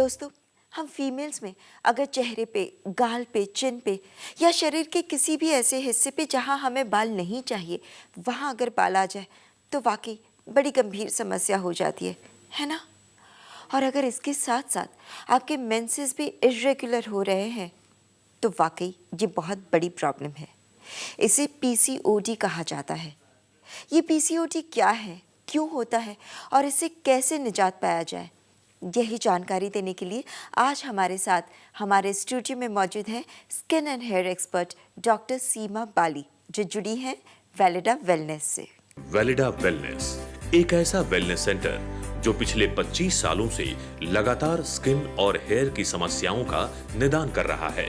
दोस्तों, हम फीमेल्स में अगर चेहरे पे, गाल पे, चिन पे या शरीर के किसी भी ऐसे हिस्से पे जहाँ हमें बाल नहीं चाहिए, वहाँ अगर बाल आ जाए तो वाकई बड़ी गंभीर समस्या हो जाती है ना? और अगर इसके साथ साथ आपके मेंसेस भी इर्रेगुलर हो रहे हैं तो वाकई ये बहुत बड़ी प्रॉब्लम है। इसे पीसीओडी कहा जाता है। ये पीसीओडी क्या है, क्यों होता है और इससे कैसे निजात पाया जाए, यही जानकारी देने के लिए आज हमारे साथ हमारे स्टूडियो में मौजूद हैं skin and hair expert doctor Seema Bali, जो जुड़ी हैं वेलिडा वेलनेस से। वेलिडा वेलनेस एक ऐसा वेलनेस सेंटर जो पिछले 25 सालों से लगातार स्किन और हेयर की समस्याओं का निदान कर रहा है।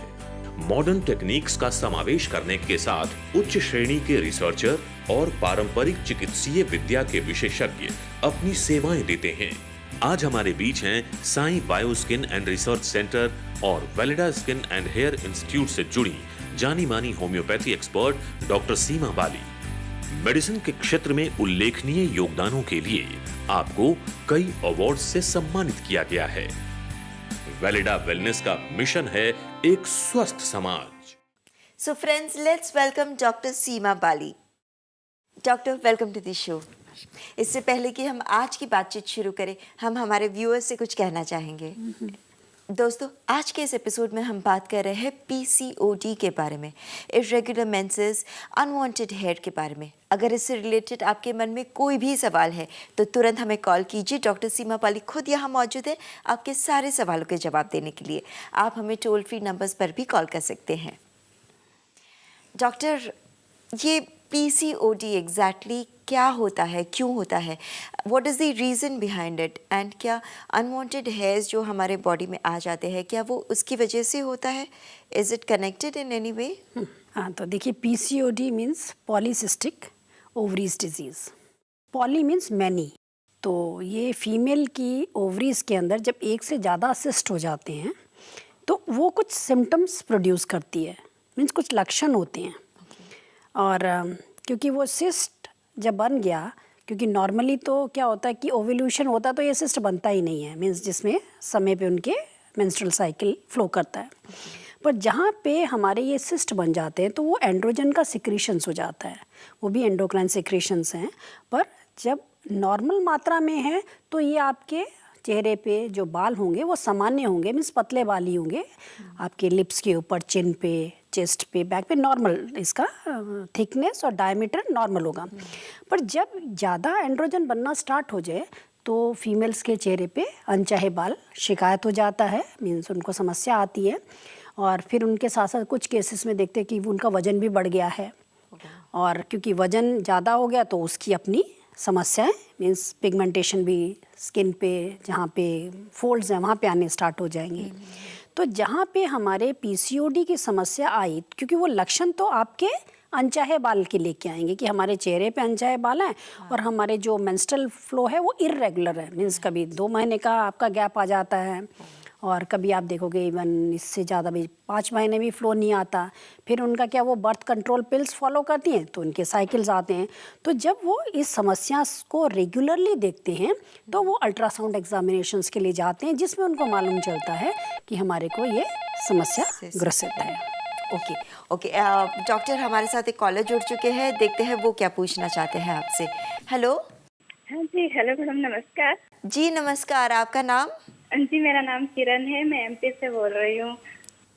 मॉडर्न टेक्निक्स का समावेश करने के साथ उच्च श्रेणी के रिसर्चर और पारंपरिक चिकित्सीय विद्या के विशेषज्ञ अपनी सेवाएं देते हैं। आज हमारे बीच हैं Sai bio skin and research centre और वेलिडा स्किन एंड हेयर इंस्टीट्यूट से जुड़ी जानी मानी होम्योपैथी एक्सपर्ट डॉक्टर सीमा बाली। मेडिसिन के क्षेत्र में उल्लेखनीय योगदानों के लिए आपको कई अवार्ड से सम्मानित किया गया है। वेलिडा वेलनेस का मिशन है एक स्वस्थ समाज। So friends, let's welcome doctor Seema Bali. Doctor, welcome to the show. इससे पहले कि हम आज की बातचीत शुरू करें, हम हमारे व्यूअर्स से कुछ कहना चाहेंगे। दोस्तों, आज के इस एपिसोड में हम बात कर रहे हैं पीसीओडी के बारे में, इर्रेगुलर मेंसेस, अनवांटेड हेयर के बारे में। अगर इससे रिलेटेड आपके मन में कोई भी सवाल है तो तुरंत हमें कॉल कीजिए। डॉक्टर सीमा बाली खुद यहाँ मौजूद है आपके सारे सवालों के जवाब देने के लिए। आप हमें टोल फ्री नंबर्स पर भी कॉल कर सकते हैं। डॉक्टर, ये पीसीओडी एग्जैक्टली क्या होता है, क्यों होता है, what is the reason behind it, and क्या अनवांटेड हेयर्स जो हमारे बॉडी में आ जाते हैं क्या वो उसकी वजह से होता है? Is it connected in any way? हाँ, तो देखिए, PCOD means polycystic ovaries disease. Poly means many. तो ये फीमेल की ओवरीज के अंदर जब एक से ज़्यादा सिस्ट हो जाते हैं तो वो कुछ सिम्टम्स प्रोड्यूस करती है, मीन्स कुछ लक्षण होते हैं। और क्योंकि वो सिस्ट जब बन गया, क्योंकि नॉर्मली तो क्या होता है कि ओव्यूलेशन होता है तो ये सिस्ट बनता ही नहीं है, मीन्स जिसमें समय पे उनके मेंस्ट्रुअल साइकिल फ्लो करता है। पर जहाँ पे हमारे ये सिस्ट बन जाते हैं तो वो एंड्रोजन का सिक्रीशंस हो जाता है, वो भी एंडोक्राइन सिक्रीशंस हैं। पर जब नॉर्मल मात्रा में है तो ये आपके चेहरे पे जो बाल होंगे वो सामान्य होंगे, मीन्स पतले बाल ही होंगे। आपके लिप्स के ऊपर, चिन पे, चेस्ट पे, बैक पे नॉर्मल इसका थिकनेस और डायमीटर नॉर्मल होगा। पर जब ज़्यादा एंड्रोजन बनना स्टार्ट हो जाए तो फीमेल्स के चेहरे पे अनचाहे बाल शिकायत हो जाता है, मीन्स उनको समस्या आती है। और फिर उनके साथ साथ कुछ केसेस में देखते हैं कि उनका वज़न भी बढ़ गया है, और क्योंकि वज़न ज़्यादा हो गया तो उसकी अपनी समस्याएं, मीन्स पिगमेंटेशन भी स्किन पे, जहाँ पे फोल्ड्स हैं वहाँ पे आने स्टार्ट हो जाएंगे। तो जहाँ पे हमारे पीसीओडी की समस्या आई, क्योंकि वो लक्षण तो आपके अनचाहे बाल के लेके आएंगे कि हमारे चेहरे पे अनचाहे बाल हैं और हमारे जो मेंस्ट्रुअल फ्लो है वो इर्रेगुलर है, मीन्स कभी 2 महीने का आपका गैप आ जाता है और कभी आप देखोगे इवन इससे ज़्यादा भी 5 महीने भी फ्लो नहीं आता। फिर उनका क्या, वो बर्थ कंट्रोल पिल्स फॉलो करती हैं तो उनके साइकिल्स आते हैं। तो जब वो इस समस्या को रेगुलरली देखते हैं तो वो अल्ट्रासाउंड एग्जामिनेशंस के लिए जाते हैं, जिसमें उनको मालूम चलता है कि हमारे को ये समस्या ग्रसित है। ओके डॉक्टर, हमारे साथ एक कॉलर जुड़ चुके हैं, देखते हैं वो क्या पूछना चाहते हैं आपसे। हेलो। हाँ जी, हेलो मैडम, नमस्कार। जी नमस्कार, आपका नाम? जी, मेरा नाम किरण है, मैं एमपी से बोल रही हूँ।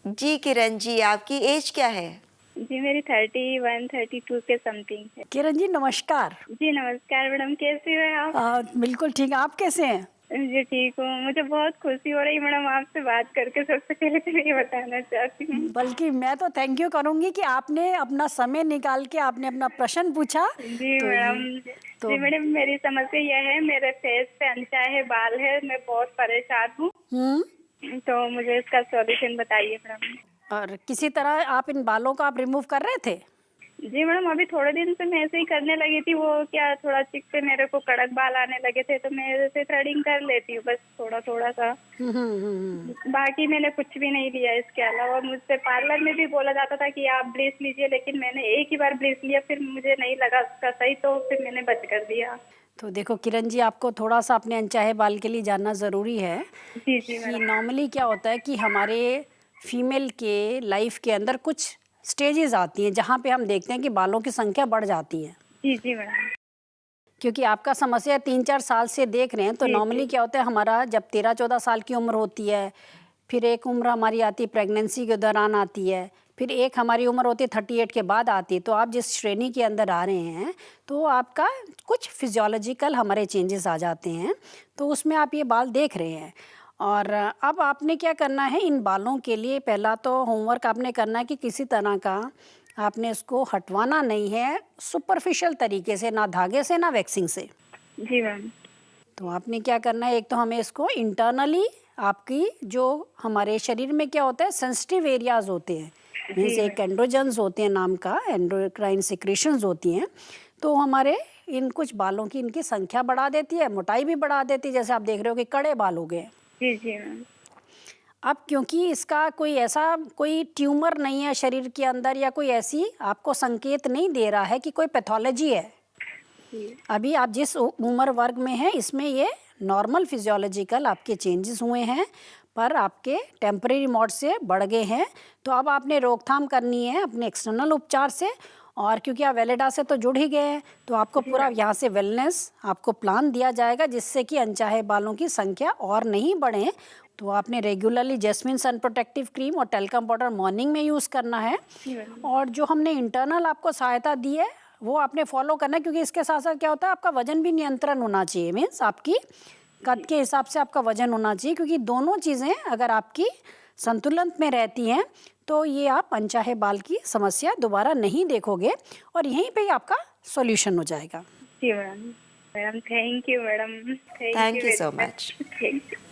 जी किरण जी, आपकी एज क्या है? जी, मेरी 31-32 के समथिंग है। किरण जी नमस्कार। जी नमस्कार मैडम, कैसी हो आप? बिल्कुल ठीक, आप कैसे हैं? जी ठीक हूँ। मुझे बहुत खुशी हो रही है मैडम आपसे बात करके। सबसे पहले तो ये बताना चाहती हूँ। बल्कि मैं तो थैंक यू करूंगी कि आपने अपना समय निकाल के आपने अपना प्रश्न पूछा। जी तो मैडम, जी मैडम, मेरी समस्या यह है, मेरे फेस पे अनचाहे बाल है, मैं बहुत परेशान हूँ। तो मुझे इसका सॉल्यूशन बताइए मैडम। और किसी तरह आप इन बालों को आप रिमूव कर रहे थे? जी मैडम, अभी थोड़े दिन से मैं ऐसे ही करने लगी थी। वो क्या, थोड़ा चिक पे मेरे को कड़क बाल आने लगे थे तो मैं ऐसे थ्रेडिंग कर लेती हूँ बस थोड़ा थोड़ा सा। बाकी मैंने कुछ भी नहीं लिया। इसके अलावा मुझसे पार्लर में भी बोला जाता था कि आप ब्लीच लीजिए, लेकिन मैंने एक ही बार ब्लीच लिया, फिर मुझे नहीं लगा उसका सही, तो फिर मैंने बंद कर दिया। तो देखो किरण जी, आपको थोड़ा सा अपने अनचाहे बाल के लिए जानना ज़रूरी है जी कि मैडम। नॉर्मली क्या होता है कि हमारे फीमेल के लाइफ के अंदर कुछ स्टेजेस आती हैं जहाँ पे हम देखते हैं कि बालों की संख्या बढ़ जाती है। जी मैडम। क्योंकि आपका समस्या 3-4 साल से देख रहे हैं, तो जी, नॉर्मली जी। क्या होता है, हमारा जब 13-14 साल की उम्र होती है, फिर एक उम्र हमारी आती है प्रेगनेंसी के दौरान आती है, फिर एक हमारी उम्र होती है 38 के बाद आती है। तो आप जिस श्रेणी के अंदर आ रहे हैं, तो आपका कुछ फिजियोलॉजिकल हमारे चेंजेस आ जाते हैं, तो उसमें आप ये बाल देख रहे हैं। और अब आपने क्या करना है, इन बालों के लिए पहला तो होमवर्क आपने करना है कि किसी तरह का आपने इसको हटवाना नहीं है सुपरफिशियल तरीके से, ना धागे से ना वैक्सिंग से। जी मैम। तो आपने क्या करना है, एक तो हमें इसको इंटरनली, आपकी जो हमारे शरीर में क्या होता है सेंसिटिव एरियाज होते हैं, मीन्स एक एंड्रोजन्स होते हैं नाम का, एंडोक्राइन सिक्रेशंस होती हैं, तो हमारे इन कुछ बालों की इनकी संख्या बढ़ा देती है, मोटाई भी बढ़ा देती है। जैसे आप देख रहे हो कि कड़े बाल हो गए। जी मैम। अब क्योंकि इसका कोई ऐसा कोई ट्यूमर नहीं है शरीर के अंदर, या कोई ऐसी आपको संकेत नहीं दे रहा है कि कोई पैथोलॉजी है, अभी आप जिस उम्र वर्ग में हैं इसमें ये नॉर्मल फिजियोलॉजिकल आपके चेंजेस हुए हैं, पर आपके टेम्परेरी मोड से बढ़ गए हैं। तो अब आपने रोकथाम करनी है अपने एक्सटर्नल उपचार से, और क्योंकि आप वेलेडा से तो जुड़ ही गए हैं, तो आपको पूरा यहाँ से वेलनेस आपको प्लान दिया जाएगा जिससे कि अनचाहे बालों की संख्या और नहीं बढ़े। तो आपने रेगुलरली जैस्मिन सन प्रोटेक्टिव क्रीम और टेल्कम पाउडर मॉर्निंग में यूज़ करना है, और जो हमने इंटरनल आपको सहायता दी है वो आपने फॉलो करना है, क्योंकि इसके साथ साथ क्या होता है आपका वजन भी नियंत्रण होना चाहिए, मीन्स आपकी कद के हिसाब से आपका वजन होना चाहिए, क्योंकि दोनों चीज़ें अगर आपकी संतुलन में रहती हैं तो ये आप अनचाहे बाल की समस्या दोबारा नहीं देखोगे, और यहीं पे ही आपका सॉल्यूशन हो जाएगा। जी madam. Madam thank you madam. Thank you so much. Thank you.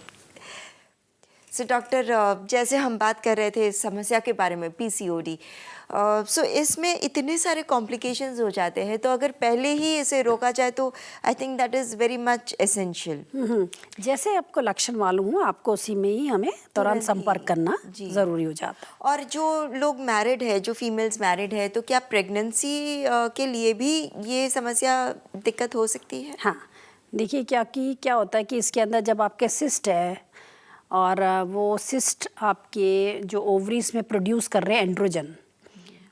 So doctor, जैसे हम बात कर रहे थे इस समस्या के बारे में, पीसीओडी, सो इसमें इतने सारे कॉम्प्लिकेशंस हो जाते हैं, तो अगर पहले ही इसे रोका जाए तो I think that is very much essential. जैसे आपको लक्षण मालूम हो आपको उसी में ही हमें तुरंत संपर्क करना जी। ज़रूरी हो जाता है। और जो लोग मैरिड है, जो फीमेल्स मैरिड है, तो क्या प्रेगनेंसी के लिए भी ये समस्या दिक्कत हो सकती है? हाँ, देखिए क्या होता है कि इसके अंदर जब आपके सिस्ट है, और वो सिस्ट आपके जो ओवरीज में प्रोड्यूस कर रहे हैं एंड्रोजन,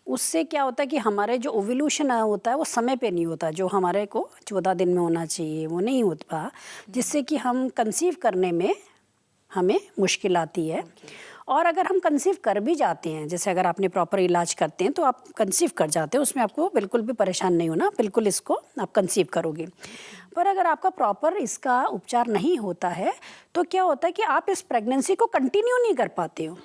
उससे क्या होता है कि हमारे जो ओव्यूलेशन होता है वो समय पे नहीं होता, जो हमारे को 14 दिन में होना चाहिए वो नहीं होता, जिससे कि हम कंसीव करने में हमें मुश्किल आती है। और अगर हम कंसीव कर भी जाते हैं, जैसे अगर आपने प्रॉपर इलाज करते हैं तो आप कंसीव कर जाते हैं, उसमें आपको बिल्कुल भी परेशान नहीं होना, बिल्कुल इसको आप कंसीव करोगे। पर अगर आपका प्रॉपर इसका उपचार नहीं होता है तो क्या होता है कि आप इस प्रेगनेंसी को कंटिन्यू नहीं कर पाते हो,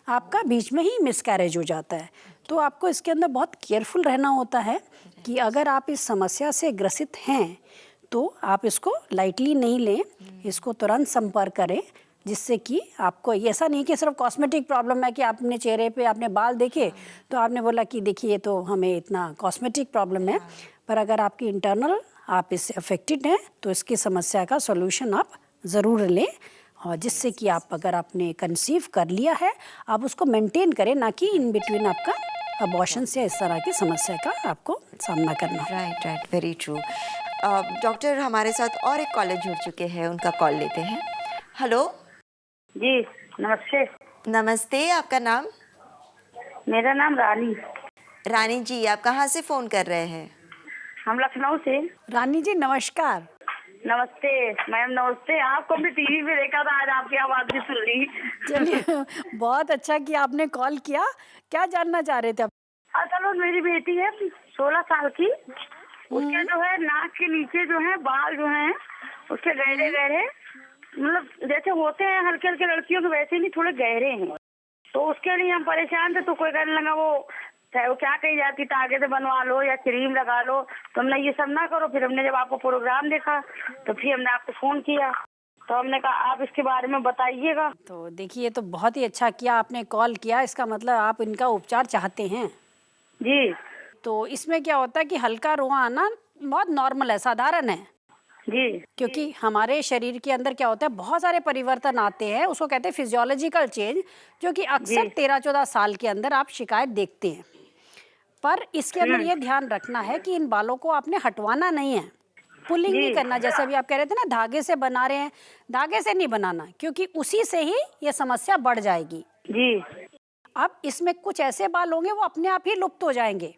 आपका बीच में ही मिसकैरेज हो जाता है। तो आपको इसके अंदर बहुत केयरफुल रहना होता है कि अगर आप इस समस्या से ग्रसित हैं तो आप इसको लाइटली नहीं लें, इसको तुरंत संपर्क करें, जिससे कि आपको ऐसा नहीं कि सिर्फ कॉस्मेटिक प्रॉब्लम है कि आपने चेहरे पे आपने बाल देखे तो आपने बोला कि देखिए ये तो हमें इतना कॉस्मेटिक प्रॉब्लम है, पर अगर आपकी इंटरनल आप इससे अफेक्टेड हैं तो इसकी समस्या का सॉल्यूशन आप ज़रूर लें, और जिससे कि आप अगर आपने कंसीव कर लिया है आप उसको मेंटेन करें, ना कि इन बिटवीन आपका अबॉर्शन से इस तरह की समस्या का आपको सामना करना हो। Right, very true. डॉक्टर, हमारे साथ और एक कॉलर जुड़ चुके हैं, उनका कॉल लेते हैं। हेलो जी नमस्ते। नमस्ते, आपका नाम? मेरा नाम रानी। रानी जी, आप कहाँ से फ़ोन कर रहे हैं? हम लखनऊ से। रानी जी नमस्कार। नमस्ते मैम। नमस्ते। आपको भी टीवी पे देखा था, आज आपकी आवाज़ भी सुन ली। चलिए बहुत अच्छा कि आपने कॉल किया, क्या जानना चाह रहे थे आप? असल में मेरी बेटी है 16 साल की, उसके जो है नाक के नीचे जो है बाल जो हैं उसके गहरे गहरे, मतलब जैसे होते हैं हल्के हल्के लड़कियों के, वैसे नहीं थोड़े गहरे हैं। तो उसके लिए हम परेशान थे, तो कोई कहने लगा वो क्या कही जाती तागे से बनवा लो या क्रीम लगा लो, तो हमने ये सब ना करो। फिर हमने जब आपको प्रोग्राम देखा तो फिर हमने आपको फ़ोन किया, तो हमने कहा आप इसके बारे में बताइएगा। तो देखिए, तो बहुत ही अच्छा किया आपने कॉल किया, इसका मतलब आप इनका उपचार चाहते हैं। जी। तो इसमें क्या होता है कि हल्का रोआ आना बहुत नॉर्मल है, साधारण है जी। क्योंकि हमारे शरीर के अंदर क्या होता है बहुत सारे परिवर्तन आते हैं, उसको कहते हैं फिजियोलॉजिकल चेंज, जो कि अक्सर 13-14 साल के अंदर आप शिकायत देखते हैं। पर इसके अंदर ये ध्यान रखना है कि इन बालों को आपने हटवाना नहीं है। पुलिंग नहीं करना, जैसे अभी आप कह रहे थे ना धागे से बना रहे हैं, धागे से नहीं बनाना, क्योंकि उसी से ही ये समस्या बढ़ जाएगी। जी अब इसमें कुछ ऐसे बाल होंगे वो अपने आप ही लुप्त हो जाएंगे,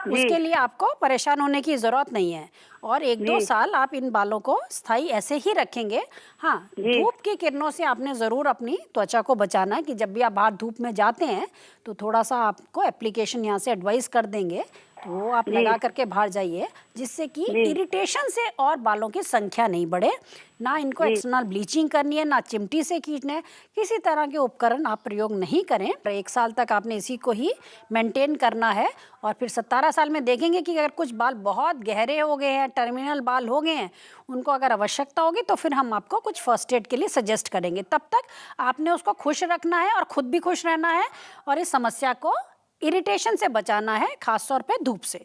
उसके लिए आपको परेशान होने की ज़रूरत नहीं है। और 1-2 साल आप इन बालों को स्थायी ऐसे ही रखेंगे। हाँ, धूप की किरणों से आपने ज़रूर अपनी त्वचा को बचाना है कि जब भी आप बाहर धूप में जाते हैं तो थोड़ा सा आपको एप्लीकेशन यहाँ से एडवाइस कर देंगे, तो वो आप लगा करके बाहर जाइए, जिससे कि इरिटेशन से और बालों की संख्या नहीं बढ़े। ना इनको एक्सटर्नल ब्लीचिंग करनी है, ना चिमटी से खींचना है, किसी तरह के उपकरण आप प्रयोग नहीं करें। 1 साल तक आपने इसी को ही मेंटेन करना है, और फिर 17 साल में देखेंगे कि अगर कुछ बाल बहुत गहरे हो गए हैं, टर्मिनल बाल हो गए हैं, उनको अगर आवश्यकता होगी तो फिर हम आपको कुछ फर्स्ट एड के लिए सजेस्ट करेंगे। तब तक आपने उसको खुश रखना है और खुद भी खुश रहना है, और इस समस्या को इरिटेशन से बचाना है, खास तौर पे धूप से।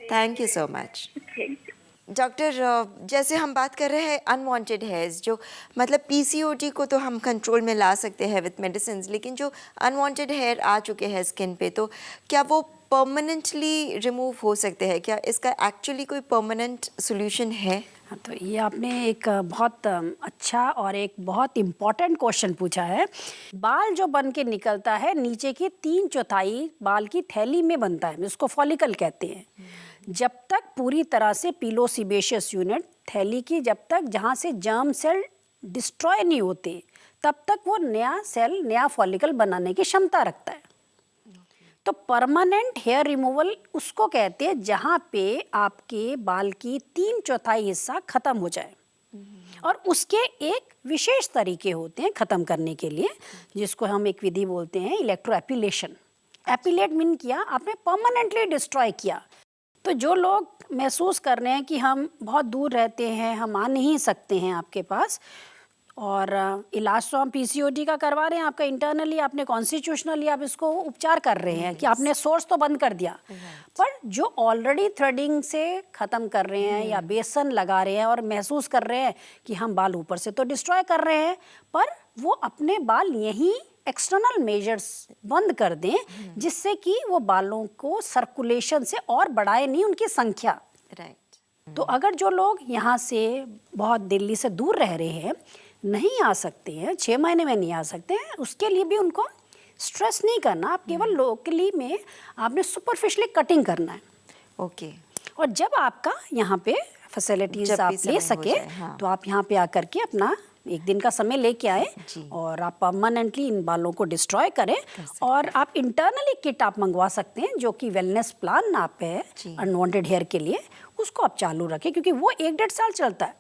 Thank you so much doctor. जैसे हम बात कर रहे हैं अनवांटेड हेयर्स, जो मतलब पीसीओडी को तो हम कंट्रोल में ला सकते हैं विद मेडिसिन, लेकिन जो अनवांटेड हेयर आ चुके हैं स्किन पे, तो क्या वो परमानेंटली रिमूव हो सकते हैं? क्या इसका एक्चुअली कोई परमानेंट सोल्यूशन है? हाँ, तो ये आपने एक बहुत अच्छा और एक बहुत इम्पॉर्टेंट क्वेश्चन पूछा है। बाल जो बन के निकलता है, नीचे की 3/4 बाल की थैली में बनता है, इसको फॉलिकल कहते हैं। जब तक पूरी तरह से पिलोसिबेशियस यूनिट थैली की, जब तक जहाँ से जर्म सेल डिस्ट्रॉय नहीं होते, तब तक वो नया सेल, नया फॉलिकल बनाने की क्षमता रखता है। तो परमानेंट हेयर रिमूवल उसको कहते हैं जहाँ पे आपके बाल की 3/4 हिस्सा खत्म हो जाए, और उसके एक विशेष तरीके होते हैं खत्म करने के लिए, जिसको हम एक विधि बोलते हैं इलेक्ट्रो एपिलेशन। एपिलेट मीन किया, आपने परमानेंटली डिस्ट्रॉय किया। तो जो लोग महसूस कर रहे हैं कि हम बहुत दूर रहते हैं, हम आ नहीं सकते हैं आपके पास, और इलाज तो हम पीसीओडी का करवा रहे हैं, आपका इंटरनली, आपने कॉन्स्टिट्यूशनली आप इसको उपचार कर रहे हैं कि आपने सोर्स तो बंद कर दिया, पर जो ऑलरेडी थ्रेडिंग से ख़त्म कर रहे हैं या बेसन लगा रहे हैं और महसूस कर रहे हैं कि हम बाल ऊपर से तो डिस्ट्रॉय कर रहे हैं, पर वो अपने बाल यहीं एक्सटर्नल मेजर्स बंद कर दें, जिससे कि वो बालों को सर्कुलेशन से और बढ़ाए नहीं उनकी संख्या। राइट। तो अगर जो लोग यहाँ से बहुत दिल्ली से दूर रह रहे हैं, नहीं आ सकते हैं, 6 महीने में नहीं आ सकते हैं, उसके लिए भी उनको स्ट्रेस नहीं करना। आप केवल लोकली में आपने सुपरफिशली कटिंग करना है। ओके। और जब आपका यहाँ पे फैसिलिटीज जब आप भी ले समय हो सके, जाए, हाँ। तो आप यहाँ पे आकर के अपना 1 दिन का समय लेके आए, और आप परमानेंटली इन बालों को डिस्ट्रॉय करें। और आप इंटरनली किट आप मंगवा सकते हैं, जो कि वेलनेस प्लान आप है अनवांटेड हेयर के लिए, उसको आप चालू रखें, क्योंकि वो 1-1.5 साल चलता है,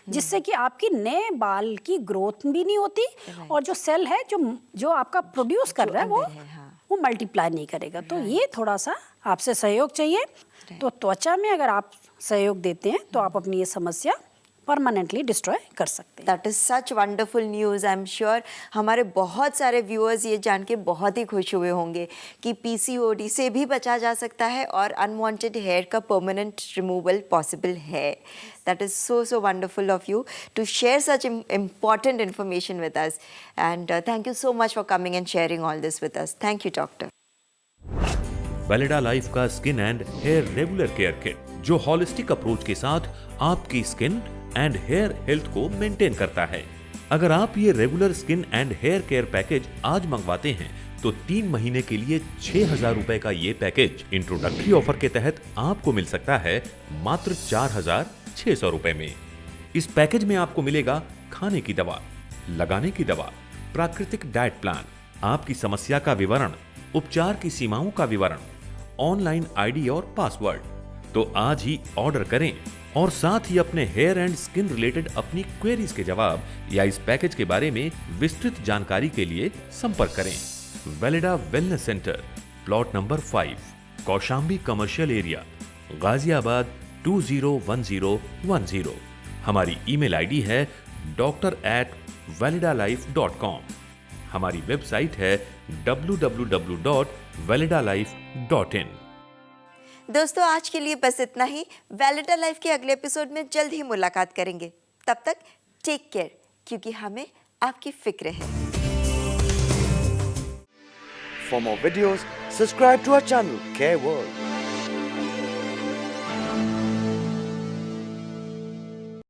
जिससे कि आपकी नए बाल की ग्रोथ भी नहीं होती, और जो सेल है जो आपका प्रोड्यूस कर रहा है वो मल्टीप्लाई नहीं करेगा। तो ये थोड़ा सा आपसे सहयोग चाहिए। तो त्वचा में अगर आप सहयोग देते हैं तो आप अपनी ये समस्या परमानेंटली डिस्ट्रॉय कर सकते हैं। That is such wonderful news. I am sure हमारे बहुत सारे व्यूअर्स ये जान के बहुत ही खुश हुए होंगे कि पीसीओडी से भी बचा जा सकता है और अनवांटेड हेयर का परमानेंट रिमूवल पॉसिबल है। That is so wonderful of you to share such important information with us, and thank you so much for coming and sharing all this with us. Thank you, doctor. Velida life का skin and hair regular care kit, जो holistic approach के साथ आपकी skin and hair health को maintain करता है। अगर आप ये regular skin and hair care package आज मंगवाते हैं तो 3 महीने के लिए 6,000 रुपए का ये पैकेज इंट्रोडक्टरी ऑफर के तहत आपको मिल सकता है मात्र 4,600 रुपए में। इस पैकेज में आपको मिलेगा खाने की दवा, लगाने की दवा, प्राकृतिक डाइट प्लान, आपकी समस्या का विवरण, उपचार की सीमाओं का विवरण, ऑनलाइन आईडी और पासवर्ड। तो आज ही ऑर्डर करें और साथ ही अपने हेयर एंड स्किन रिलेटेड अपनी क्वेरीज के जवाब या इस पैकेज के बारे में विस्तृत जानकारी के लिए संपर्क करें। Velida wellness centre, plot number 5, Kaushambi commercial area, Ghaziabad 201010। हमारी ईमेल आईडी है doctor@velidalife.com। हमारी वेबसाइट है www.velidalife.in। दोस्तों आज के लिए बस इतना ही। वेलिडा लाइफ के अगले एपिसोड में जल्द ही मुलाकात करेंगे। तब तक टेक केयर, क्योंकि हमें आपकी फिक्र है। For more videos, subscribe to our channel, Care World.